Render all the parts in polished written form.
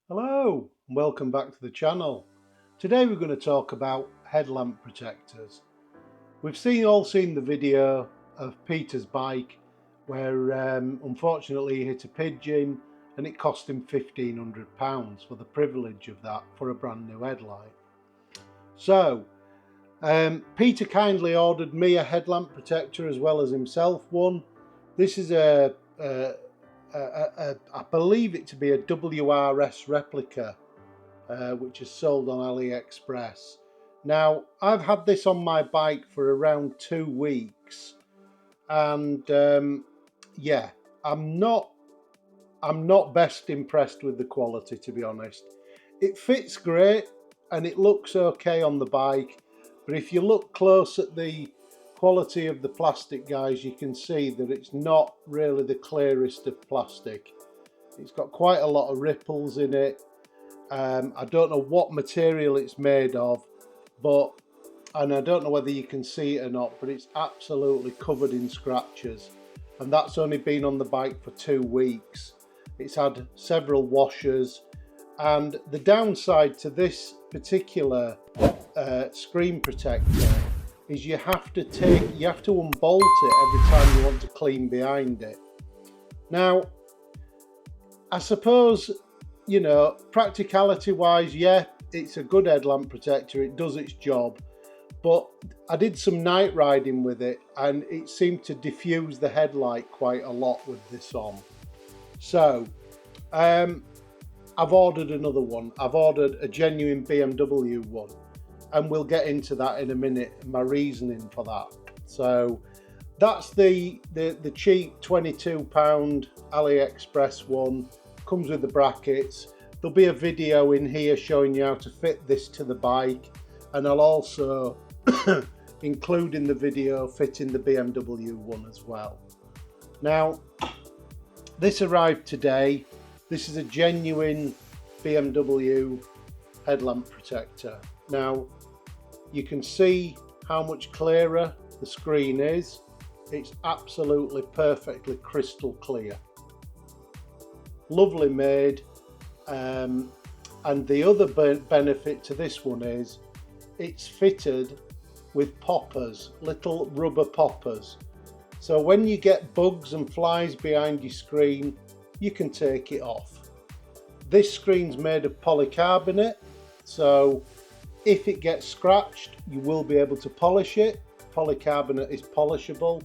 Hello and welcome back to the channel. Today we're going to talk about headlamp protectors. We've all seen the video of Peter's bike where unfortunately he hit a pigeon and it cost him £1,500 for the privilege of that for a brand new headlight. So Peter kindly ordered me a headlamp protector as well as himself one. This is I believe it to be a WRS replica, which is sold on Aliexpress. Now, I've had this on my bike for around 2 weeks, and yeah, I'm not best impressed with the quality, to be honest. It fits great and it looks okay on the bike, but if you look close at the quality of the plastic, guys, you can see that it's not really the clearest of plastic. It's got quite a lot of ripples in it. I don't know what material it's made of, and I don't know whether you can see it or not, but it's absolutely covered in scratches, and that's only been on the bike for 2 weeks. It's had several washes, and the downside to this particular screen protector is you have to unbolt it every time you want to clean behind it. Now, I suppose, you know, practicality wise, yeah, it's a good headlamp protector, it does its job, but I did some night riding with it and it seemed to diffuse the headlight quite a lot with this on. So I've ordered another one. I've ordered a genuine BMW one, and we'll get into that in a minute, my reasoning for that. So that's the cheap £22 AliExpress one. Comes with the brackets. There'll be a video in here showing you how to fit this to the bike, and I'll also include in the video fitting the BMW one as well. Now, this arrived today. This is a genuine BMW headlamp protector. Now, you can see how much clearer the screen is. It's absolutely perfectly crystal clear. Lovely made, and the other benefit to this one is it's fitted with poppers, little rubber poppers. So when you get bugs and flies behind your screen, you can take it off. This screen's made of polycarbonate, so if it gets scratched, you will be able to polish it. Polycarbonate is polishable,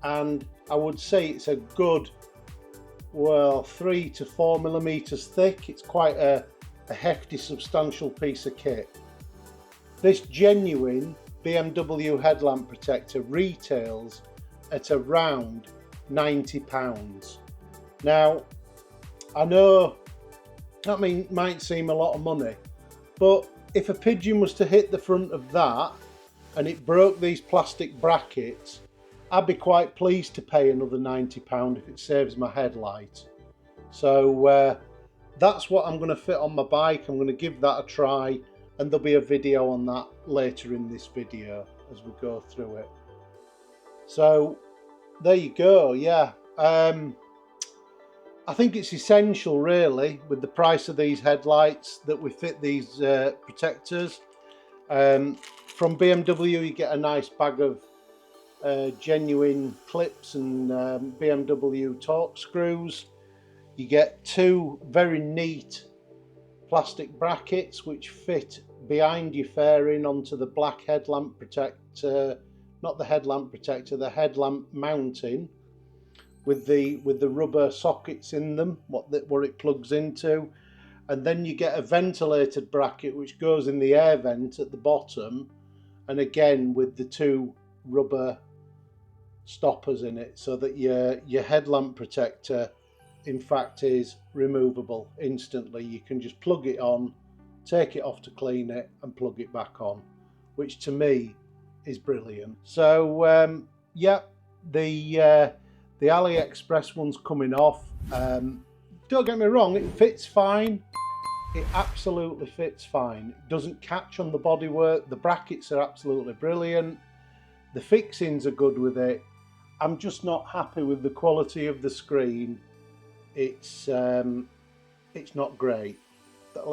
and I would say it's a good, well, 3 to 4 millimeters thick. It's quite a hefty, substantial piece of kit. This genuine BMW headlamp protector retails at around £90. Now, I know that might seem a lot of money, but if a pigeon was to hit the front of that and it broke these plastic brackets, I'd be quite pleased to pay another £90 if it saves my headlight. So that's what I'm going to fit on my bike. I'm going to give that a try, and there'll be a video on that later in this video as we go through it. So there you go. Yeah, I think it's essential, really, with the price of these headlights, that we fit these protectors. From BMW, you get a nice bag of genuine clips and BMW torque screws. You get 2 very neat plastic brackets which fit behind your fairing onto the black headlamp protector, not the headlamp protector, the headlamp mounting, with the rubber sockets in them, what it plugs into. And then you get a ventilated bracket which goes in the air vent at the bottom, and again with the 2 rubber stoppers in it, so that your headlamp protector in fact is removable instantly. You can just plug it on, take it off to clean it, and plug it back on, which to me is brilliant. So yeah, the AliExpress one's coming off. Don't get me wrong, it fits fine. It absolutely fits fine. It doesn't catch on the bodywork. The brackets are absolutely brilliant. The fixings are good with it. I'm just not happy with the quality of the screen. It's not great.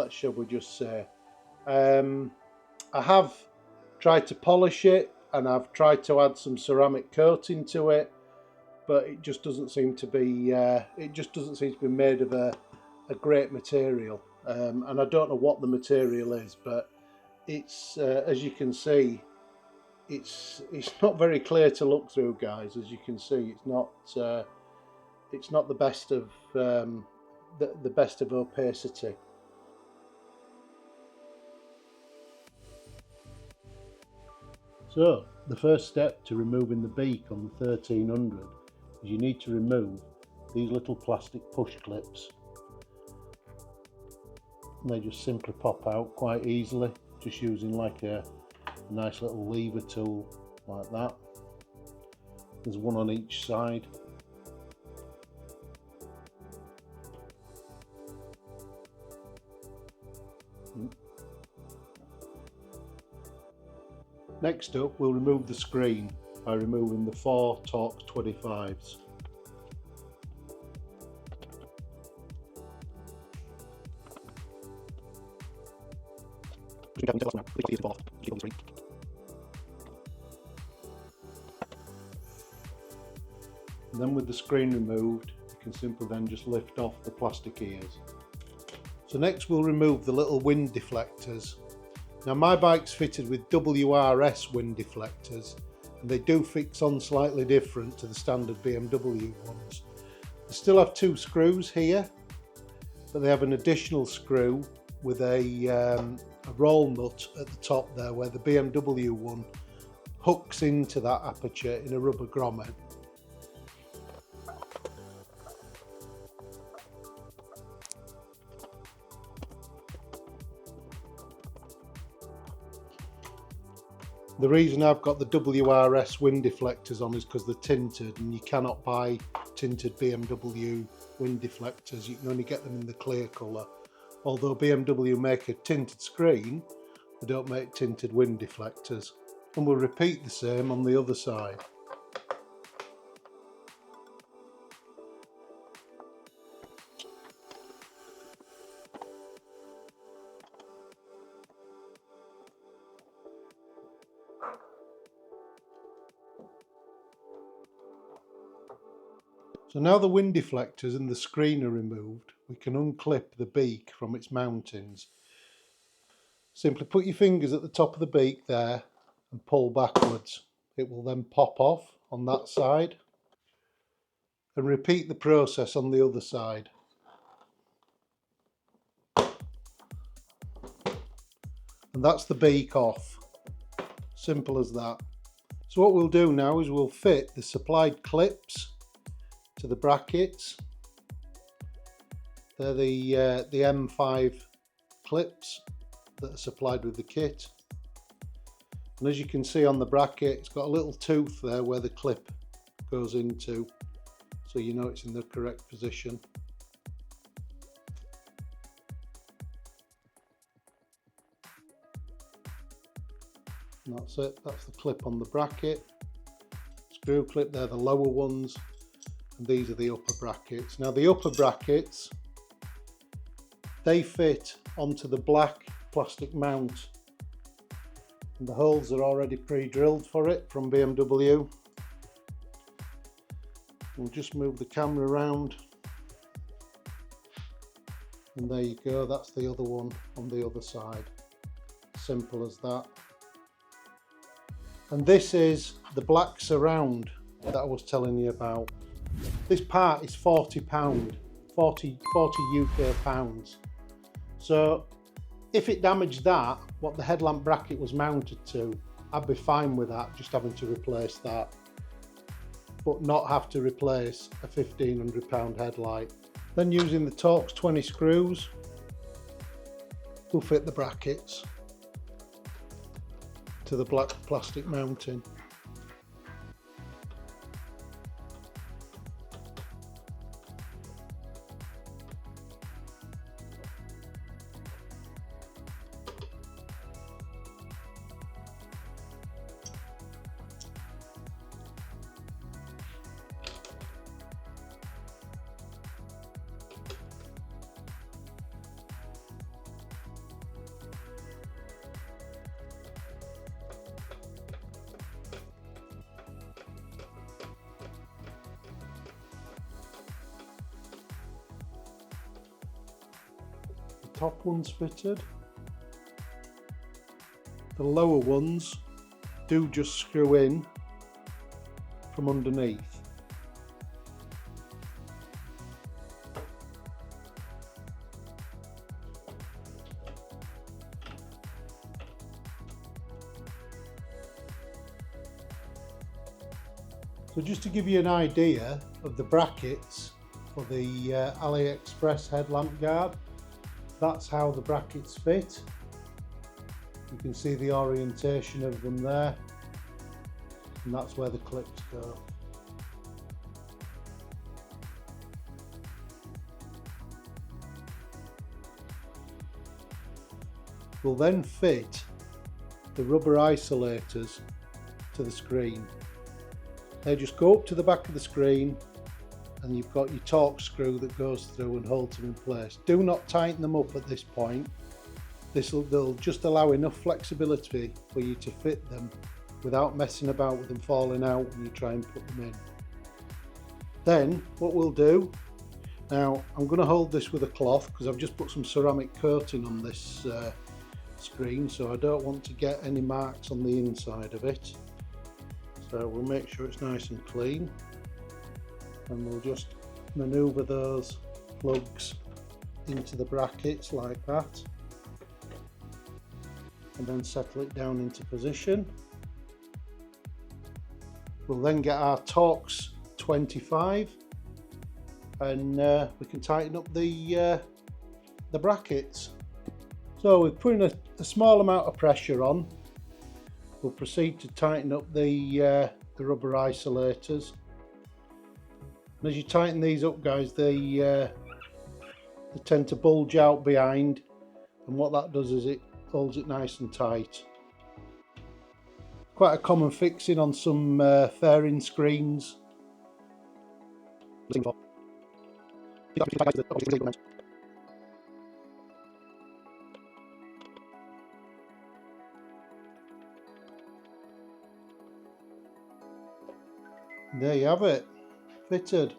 shall we just say. I have tried to polish it, and I've tried to add some ceramic coating to it, but it just doesn't seem to be made of a great material. And I don't know what the material is, but it's as you can see, it's not very clear to look through, guys. As you can see, it's not the best of the best of opacity. So the first step to removing the beak on the 1300 is you need to remove these little plastic push clips. And they just simply pop out quite easily, just using like a nice little lever tool like that. There's one on each side. Next up, we'll remove the screen by removing the 4 Torx 25s. And then with the screen removed, you can simply then just lift off the plastic ears. So next we'll remove the little wind deflectors. Now my bike's fitted with WRS wind deflectors, and they do fix on slightly different to the standard BMW ones. They still have 2 screws here, but they have an additional screw with a roll nut at the top there, where the BMW one hooks into that aperture in a rubber grommet. The reason I've got the WRS wind deflectors on is because they're tinted, and you cannot buy tinted BMW wind deflectors. You can only get them in the clear colour. Although BMW make a tinted screen, they don't make tinted wind deflectors. And we'll repeat the same on the other side. So now the wind deflectors and the screen are removed, we can unclip the beak from its mountings. Simply put your fingers at the top of the beak there and pull backwards. It will then pop off on that side, and repeat the process on the other side. And that's the beak off. Simple as that. So what we'll do now is we'll fit the supplied clips to the brackets. They're the M5 clips that are supplied with the kit. And as you can see on the bracket, it's got a little tooth there where the clip goes into, so you know it's in the correct position. And that's it, that's the clip on the bracket. Screw clip, they're the lower ones, and these are the upper brackets. Now the upper brackets, they fit onto the black plastic mount, and the holes are already pre-drilled for it from BMW. We'll just move the camera around, and there you go, that's the other one on the other side. Simple as that. And this is the black surround that I was telling you about. This part is £40, 40 UK pounds. So if it damaged that, what the headlamp bracket was mounted to, I'd be fine with that, just having to replace that, but not have to replace a £1,500 headlight. Then using the Torx 20 screws, we'll fit the brackets to the black plastic mounting. top ones fitted. The lower ones do just screw in from underneath. So just to give you an idea of the brackets for the Aliexpress headlamp guard, that's how the brackets fit. You can see the orientation of them there, and that's where the clips go. We'll then fit the rubber isolators to the screen. They just go up to the back of the screen, and you've got your torque screw that goes through and holds them in place. Do not tighten them up at this point. They'll just allow enough flexibility for you to fit them without messing about with them falling out when you try and put them in. Then what we'll do, now I'm going to hold this with a cloth because I've just put some ceramic coating on this screen, so I don't want to get any marks on the inside of it. So we'll make sure it's nice and clean, and we'll just manoeuvre those plugs into the brackets like that, and then settle it down into position. We'll then get our Torx 25, and we can tighten up the brackets. So we're putting a small amount of pressure on. We'll proceed to tighten up the rubber isolators. And as you tighten these up, guys, they tend to bulge out behind, and what that does is it holds it nice and tight. Quite a common fixing on some fairing screens. There you have it, fitted.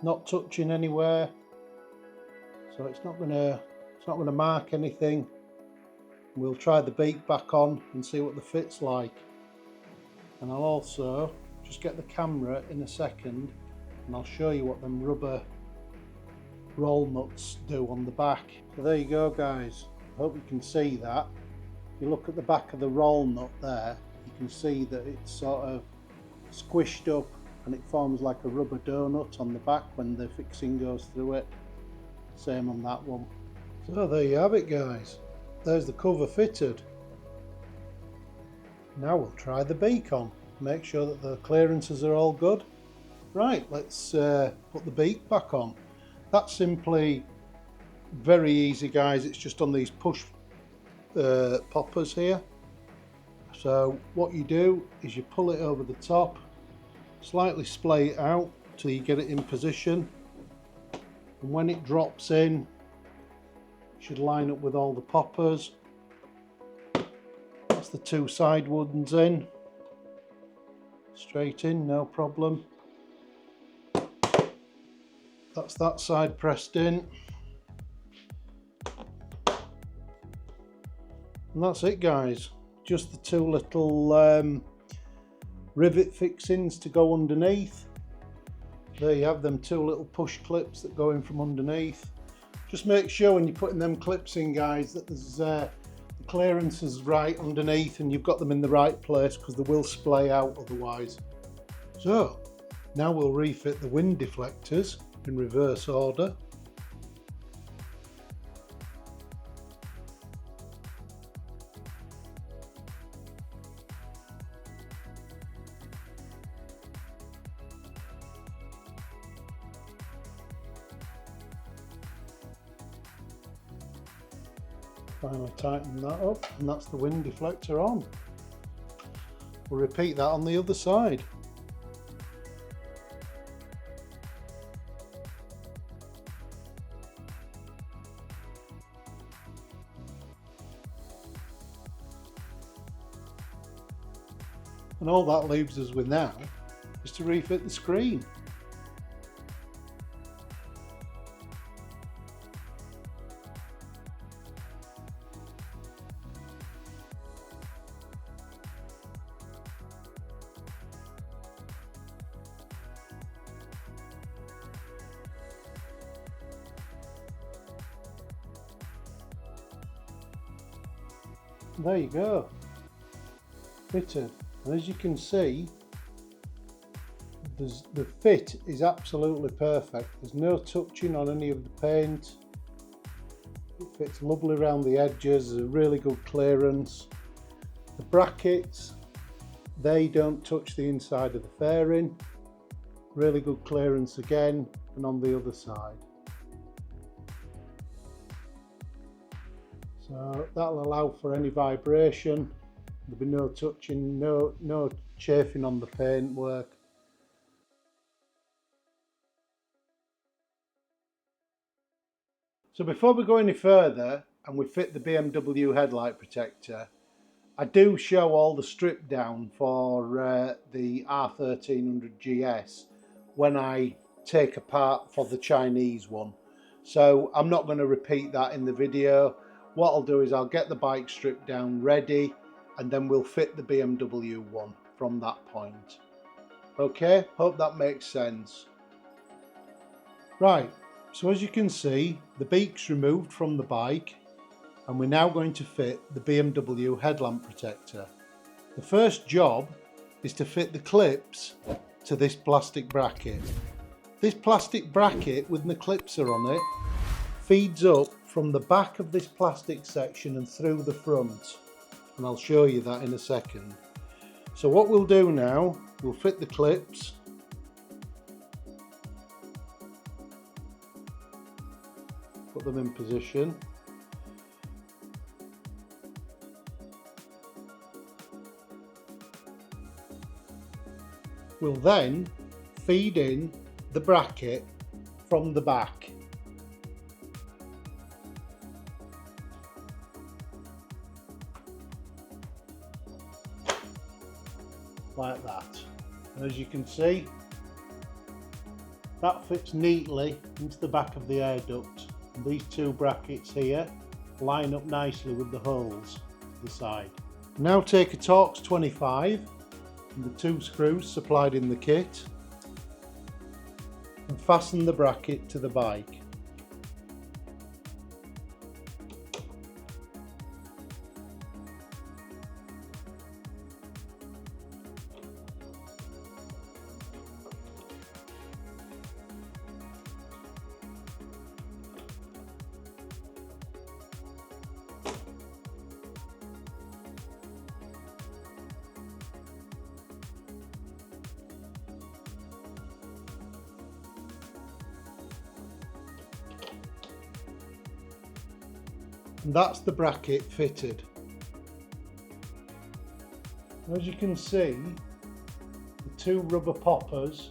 Not touching anywhere, so it's not gonna mark anything. We'll try the beak back on and see what the fit's like. And I'll also just get the camera in a second, and I'll show you what them rubber roll nuts do on the back. So there you go, guys. I hope you can see that. If you look at the back of the roll nut there, you can see that it's sort of squished up and it forms like a rubber donut on the back when the fixing goes through it. Same on that one. So there you have it, guys. There's the cover fitted. Now we'll try the beak on. Make sure that the clearances are all good. Right, let's put the beak back on. That's simply very easy, guys. It's just on these push poppers here. So what you do is you pull it over the top, slightly splay it out till you get it in position, and when it drops in, it should line up with all the poppers. That's the two side ones in, straight in, no problem. That's that side pressed in, and that's it, guys. Just the two little rivet fixings to go underneath. There you have them two little push clips that go in from underneath. Just make sure when you're putting them clips in, guys, that there's the clearance is right underneath and you've got them in the right place, because they will splay out otherwise. So now we'll refit the wind deflectors in reverse order. Finally tighten that up, and that's the wind deflector on. We'll repeat that on the other side. And all that leaves us with now is to refit the screen. There you go, fitted. And as you can see, the fit is absolutely perfect. There's no touching on any of the paint. It fits lovely around the edges. There's a really good clearance. The brackets, they don't touch the inside of the fairing. Really good clearance again, and on the other side. So that'll allow for any vibration. There'll be no touching, no chafing on the paint work. So before we go any further and we fit the BMW headlight protector, I do show all the strip down for the R1300 GS when I take apart for the Chinese one. So I'm not going to repeat that in the video. What I'll do is I'll get the bike stripped down ready, and then we'll fit the BMW one from that point. Okay, hope that makes sense. Right, so as you can see, the beak's removed from the bike, and we're now going to fit the BMW headlamp protector. The first job is to fit the clips to this plastic bracket. This plastic bracket with the clips on it feeds up from the back of this plastic section and through the front, and I'll show you that in a second. So what we'll do now, we'll fit the clips. Put them in position. We'll then feed in the bracket from the back. Like that. And as you can see, that fits neatly into the back of the air duct. And these two brackets here line up nicely with the holes to the side. Now take a Torx 25 and the two screws supplied in the kit and fasten the bracket to the bike. And that's the bracket fitted. As you can see, the two rubber poppers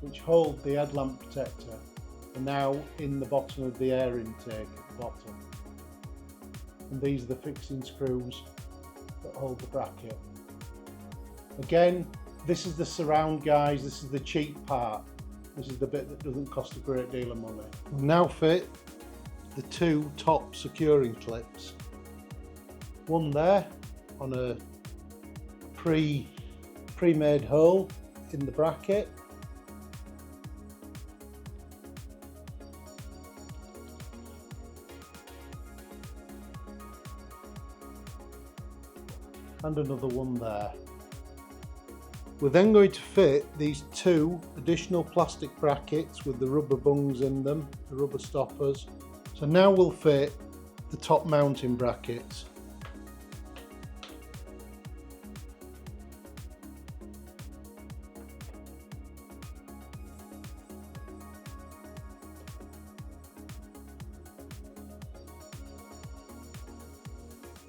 which hold the headlamp protector are now in the bottom of the air intake at the bottom. And these are the fixing screws that hold the bracket. Again, this is the surround, guys. This is the cheap part. This is the bit that doesn't cost a great deal of money. We'll now fit the two top securing clips. One there on a pre-made hole in the bracket. And another one there. We're then going to fit these two additional plastic brackets with the rubber bungs in them, the rubber stoppers. So now we'll fit the top mounting brackets.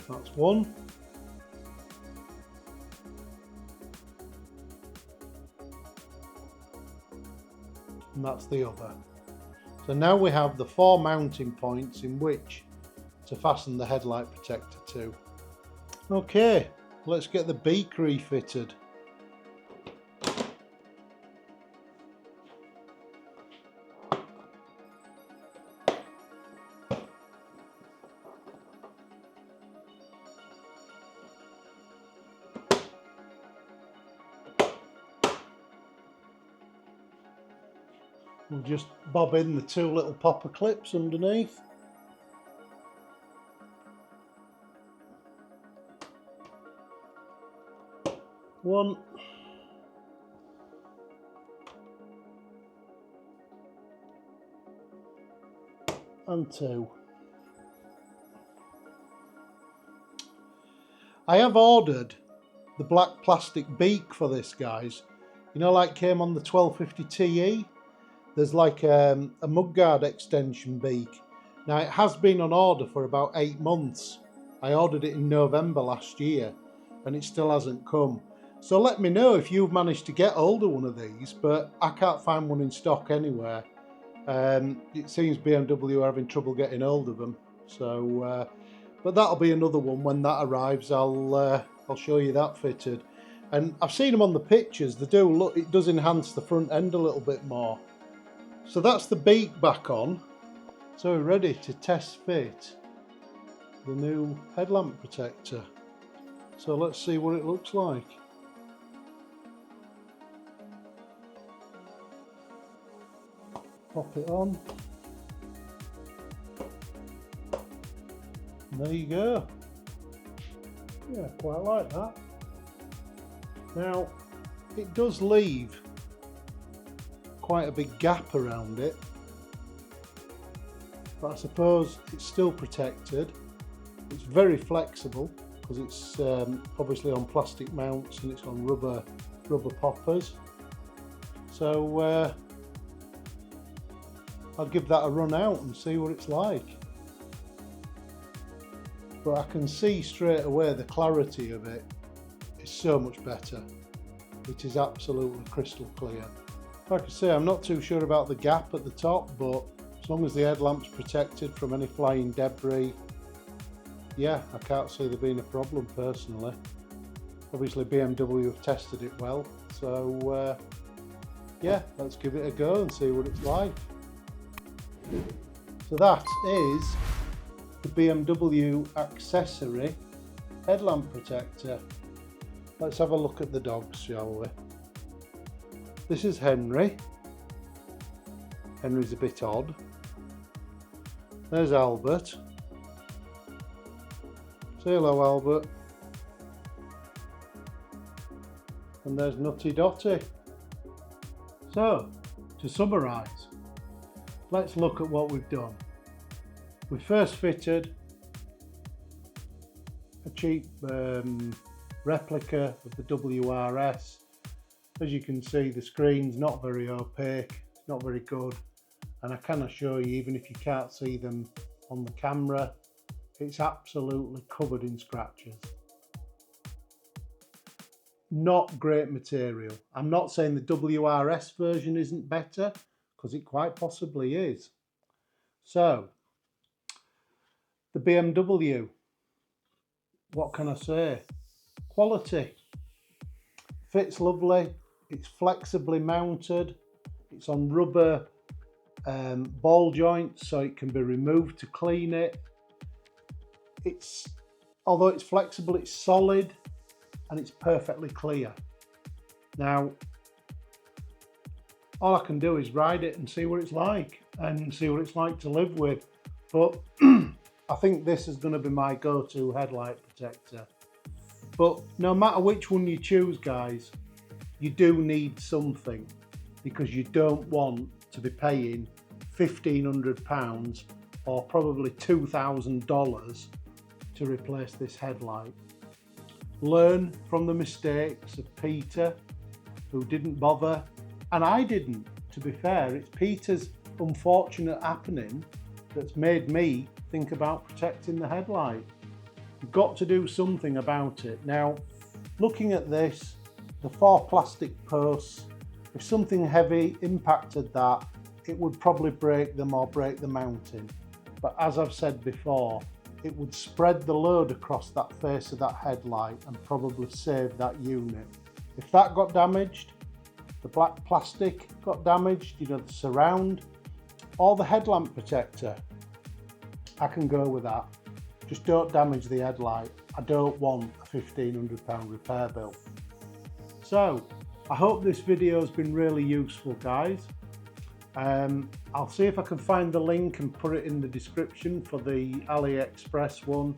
That's one. And that's the other. So now we have the four mounting points in which to fasten the headlight protector to. Okay, let's get the beak refitted. We'll just bob in the two little popper clips underneath. 1 and 2. I have ordered the black plastic beak for this, guys. You know, like came on the 1250 TE. There's like a mudguard extension beak. Now it has been on order for about 8 months. I ordered it in November last year and it still hasn't come. So let me know if you've managed to get hold of one of these, but I can't find one in stock anywhere. It seems BMW are having trouble getting hold of them. So, but that'll be another one when that arrives. I'll show you that fitted. And I've seen them on the pictures. They do look. It does enhance the front end a little bit more. So that's the beak back on. So we're ready to test fit the new headlamp protector. So let's see what it looks like. Pop it on. And there you go. Yeah, quite like that. Now, it does leave quite a big gap around it, but I suppose it's still protected. It's very flexible because it's obviously on plastic mounts and it's on rubber poppers. So I'll give that a run out and see what it's like. But I can see straight away the clarity of it is so much better. It is absolutely crystal clear. Like I say, I'm not too sure about the gap at the top, but as long as the headlamp's protected from any flying debris, yeah, I can't see there being a problem personally. Obviously BMW have tested it well, so yeah, let's give it a go and see what it's like. So that is the BMW accessory headlamp protector. Let's have a look at the dogs, shall we? This is Henry. Henry's a bit odd. There's Albert. Say hello, Albert. And there's Nutty Dotty. So, to summarise, let's look at what we've done. We first fitted a cheap replica of the WRS. As you can see, the screen's not very opaque, it's not very good, and I can assure you, even if you can't see them on the camera, it's absolutely covered in scratches. Not great material. I'm not saying the WRS version isn't better, because it quite possibly is. So, the BMW, what can I say? Quality. Fits lovely, it's flexibly mounted, it's on rubber ball joints so it can be removed to clean it. Although it's flexible, it's solid and it's perfectly clear. Now, all I can do is ride it and see what it's like and see what it's like to live with. But I think this is going to be my go-to headlight protector. But no matter which one you choose, guys, you do need something, because you don't want to be paying £1,500 or probably $2,000 to replace this headlight. Learn from the mistakes of Peter, who didn't bother, and I didn't, to be fair. It's Peter's unfortunate happening that's made me think about protecting the headlight. You've got to do something about it. Now, looking at this, the 4 plastic posts, if something heavy impacted that, it would probably break them or break the mounting. But as I've said before, it would spread the load across that face of that headlight and probably save that unit. If that got damaged, the black plastic got damaged, you know, the surround, or the headlamp protector, I can go with that. Just don't damage the headlight. I don't want a £1,500 repair bill. So, I hope this video has been really useful, guys. I'll see if I can find the link and put it in the description for the Aliexpress one.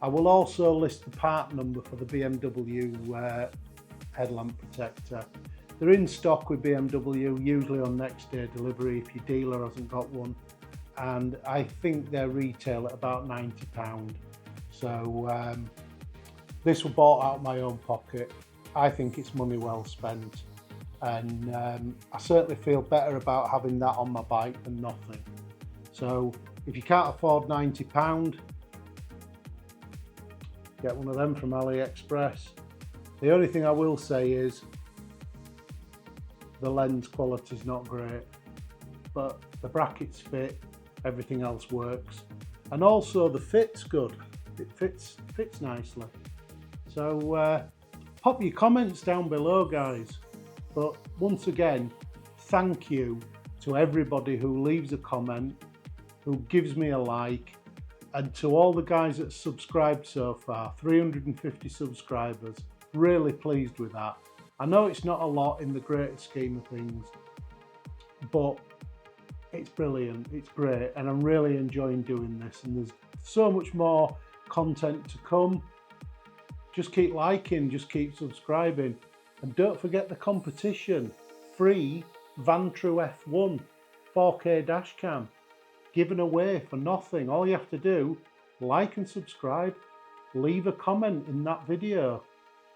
I will also list the part number for the BMW headlamp protector. They're in stock with BMW, usually on next day delivery if your dealer hasn't got one, and I think they retail at about £90. So this was bought out of my own pocket. I think it's money well spent, and I certainly feel better about having that on my bike than nothing. So if you can't afford £90, get one of them from Aliexpress. The only thing I will say is the lens quality is not great, but the brackets fit, everything else works, and also the fit's good. It fits nicely. So pop your comments down below, guys. But once again, thank you to everybody who leaves a comment, who gives me a like, and to all the guys that subscribed so far. 350 subscribers. Really pleased with that. I know it's not a lot in the greater scheme of things, but it's brilliant, it's great, and I'm really enjoying doing this, and there's so much more content to come. Just keep liking, just keep subscribing, and don't forget the competition. Free Vantru F1 4K dashcam given away for nothing. All you have to do, like and subscribe, leave a comment in that video.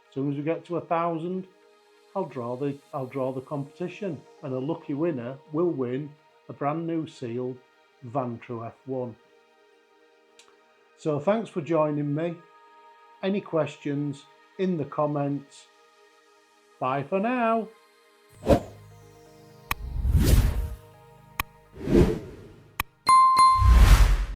As soon as we get to 1,000, I'll draw the competition, and a lucky winner will win a brand new sealed Vantru F1. So thanks for joining me. Any questions in the comments? Bye for now.